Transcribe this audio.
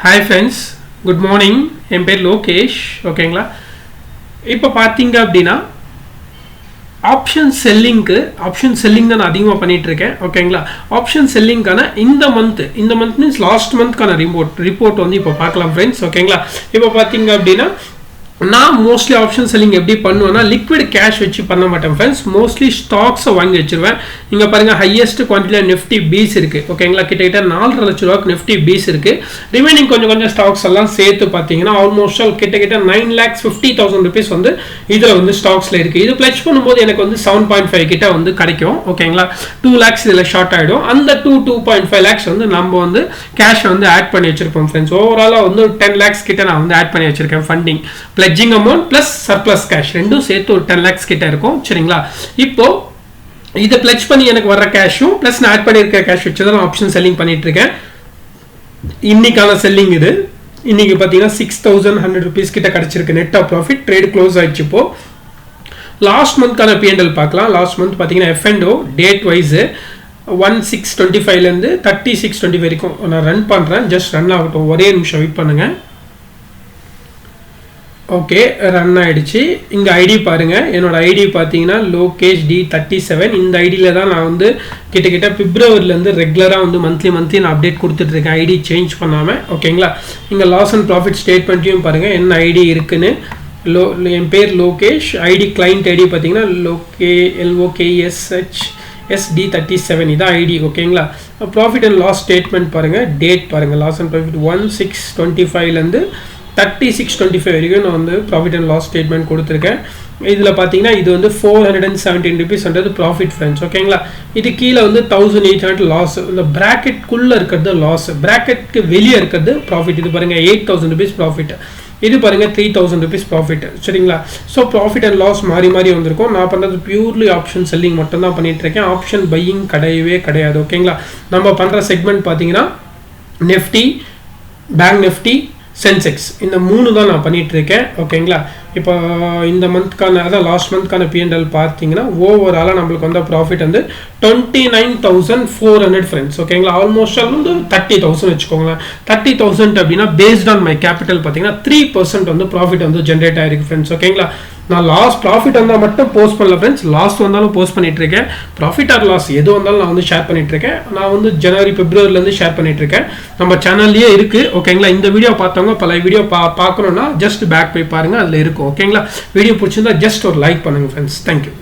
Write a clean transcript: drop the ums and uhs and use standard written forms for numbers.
Hi friends, good morning. என் பேர் லோகேஷ். ஓகேங்களா? இப்போ பார்த்தீங்க அப்படின்னா ஆப்ஷன் செல்லிங் தான் நான் அதிகமாக பண்ணிட்டு இருக்கேன். ஓகேங்களா? ஆப்ஷன் செல்லிங்கான இந்த மந்த் மீன்ஸ் லாஸ்ட் மந்த்க்கான ரிப்போர்ட் வந்து இப்போ பார்க்கலாம் ஃப்ரெண்ட்ஸ். ஓகேங்களா? இப்போ பார்த்தீங்க அப்படின்னா நான் மோஸ்ட்லி ஆப்ஷன் செல்லிங் எப்படி பண்ணுவேன்னா லிக்விட் கேஷ் வச்சு பண்ண மாட்டேன் ஃப்ரெண்ட்ஸ். மோஸ்ட்லி ஸ்டாக்ஸை வாங்கி வச்சிருவேன். இங்கே பாருங்கள் ஹையஸ்ட் குவான்டிட்டியில் நிஃப்டி பீஸ் இருக்குது. ஓகேங்களா? கிட்டத்தட்ட 4.5 லட்ச ரூபாய்க்கு நிஃப்டி பீஸ் இருக்குது. ரிமைனிங் கொஞ்சம் ஸ்டாக்ஸ் எல்லாம் சேர்த்து பார்த்தீங்கன்னா ஆல்மோஸ்ட் கிட்ட 9,50,000 rupees வந்து இதில் வந்து ஸ்டாக்ஸில் இருக்குது. இது பிளச் பண்ணும்போது எனக்கு வந்து 7.5 கிட்ட வந்து கிடைக்கும். ஓகேங்களா? 2 lakhs இதில் ஷார்ட் ஆகிடும். அந்த 2.5 lakhs வந்து நம்ம வந்து கேஷ் வந்து ஆட் பண்ணி வச்சிருப்போம் ஃப்ரெண்ட்ஸ். ஓவராலாக வந்து 10 lakhs கிட்ட நான் வந்து ஆட் பண்ணி வச்சிருக்கேன். Funding pledging amount plus surplus cash ரெண்டும் சேர்த்து ஒரு 10 lakhs கிட்ட இருக்கும். சரிங்களா? இப்போ இதை பிளட்ஜ் பண்ணி எனக்கு வர கேஷும் பிளஸ் நான் ஆட் பண்ணியிருக்க கேஷ் வச்சு தான் நான் ஆப்ஷன் செல்லிங் பண்ணிட்டு இருக்கேன். இன்னைக்கான செல்லிங் இது. இன்னைக்கு பார்த்தீங்கன்னா 6,100 rupees கிட்ட கிடைச்சிருக்கு net off profit. Trade close ஆயிடுச்சு. இப்போ லாஸ்ட் மந்த்க்கான P&L பார்க்கலாம். லாஸ்ட் மந்த் பார்த்தீங்கன்னா F&O டேட் வைஸ் 1625 3625 வரைக்கும் நான் ரன் பண்ணுறேன். ஜஸ்ட் ரன் ஆகட்டும், ஒரே நிமிஷம் வெயிட் பண்ணுங்க. ஓகே, ரன் ஆகிடுச்சு. இங்கே ஐடி பாருங்கள். என்னோட ஐடி பார்த்தீங்கன்னா லோகேஷ் D37. இந்த ஐடியில் தான் நான் வந்து கிட்டத்தட்ட பிப்ரவரிலேருந்து ரெகுலராக வந்து மந்த்லி நான் அப்டேட் கொடுத்துட்ருக்கேன், ஐடி சேஞ்ச் பண்ணாமல். ஓகேங்களா? இங்கே லாஸ் அண்ட் ப்ராஃபிட் ஸ்டேட்மெண்ட்டையும் பாருங்கள் என்ன ஐடி இருக்குன்னு. என் பேர் லோகேஷ். ஐடி கிளைண்ட் ஐடி பார்த்தீங்கன்னா LOKESHSD37 இதான் ஐடி. ஓகேங்களா? ப்ராஃபிட் அண்ட் லாஸ் ஸ்டேட்மெண்ட் பாருங்கள். டேட் பாருங்கள். லாஸ் அண்ட் ப்ராஃபிட் 1625 3625 வரைக்கும் நான் வந்து ப்ராஃபிட் அண்ட் லாஸ் ஸ்டேட்மெண்ட் கொடுத்துருக்கேன். இதில் பார்த்தீங்கன்னா இது வந்து 417 rupeesன்றது ப்ராஃபிட் ஃப்ரெண்ட்ஸ். ஓகேங்களா? இது கீழே வந்து 1800 லாஸ். இந்த ப்ராக்கெட்குள்ளே இருக்கிறது லாஸ், ப்ராக்கெட்க்கு வெளியே இருக்கிறது ப்ராஃபிட். இது பாருங்கள் 8,000 rupees ப்ராஃபிட். இது பாருங்கள் 3,000 rupees ப்ராஃபிட். சரிங்களா? ஸோ ப்ராஃபிட் அண்ட் லாஸ் மாறி வந்திருக்கும். நான் பண்ணுறது பியூர்லி ஆப்ஷன் செல்லிங் மட்டும் தான் பண்ணிட்டு இருக்கேன். ஆப்ஷன் பையிங் கிடையாது. ஓகேங்களா? நம்ம பண்ணுற செக்மெண்ட் பார்த்தீங்கன்னா நிஃப்டி, பேங்க் நிஃப்டி, சென்செக்ஸ், இந்த 3 தான் நான் பண்ணிட்டு இருக்கேன். ஓகேங்களா? இப்போ இந்த மந்த்க்கான அதான் லாஸ்ட் மந்த்க்கான P&L பார்த்தீங்கன்னா ஓவராலாக நம்மளுக்கு வந்த ப்ராஃபிட் வந்து 29,400 ஃப்ரெண்ட்ஸ். ஓகேங்களா? ஆல்மோஸ்ட் வந்து 30,000 வச்சுக்கோங்களேன். 30,000 அப்படின்னா பேஸ்ட் ஆன் மை கேபிட்டல் பார்த்தீங்கன்னா 3% வந்து ப்ராஃபிட் வந்து ஜென்ரேட் ஆயிருக்கு ஃப்ரெண்ட்ஸ். ஓகேங்களா? நான் லாஸ் ப்ராஃபிட் வந்தால் மட்டும் போஸ்ட் பண்ணல ஃப்ரெண்ட்ஸ், லாஸ் வந்தாலும் போஸ்ட் பண்ணிட்டு இருக்கேன். ப்ராஃபிட் ஆர் லாஸ் எது வந்தாலும் நான் வந்து ஷேர் பண்ணிட்டு இருக்கேன். நான் வந்து பிப்ரவரிலேருந்து ஷேர் பண்ணிட்டு இருக்கேன். நம்ம சேனல்லையே இருக்கு. ஓகேங்களா? இந்த வீடியோ பார்த்தவங்க பல வீடியோ பார்க்கணும்னா ஜஸ்ட் பேக் போய் பாருங்க, அதில் இருக்கும். ஓகேங்களா? வீடியோ பிடிச்சிருந்தா ஜஸ்ட் ஒரு லைக் பண்ணுங்க ஃப்ரெண்ட்ஸ். தேங்க்யூ.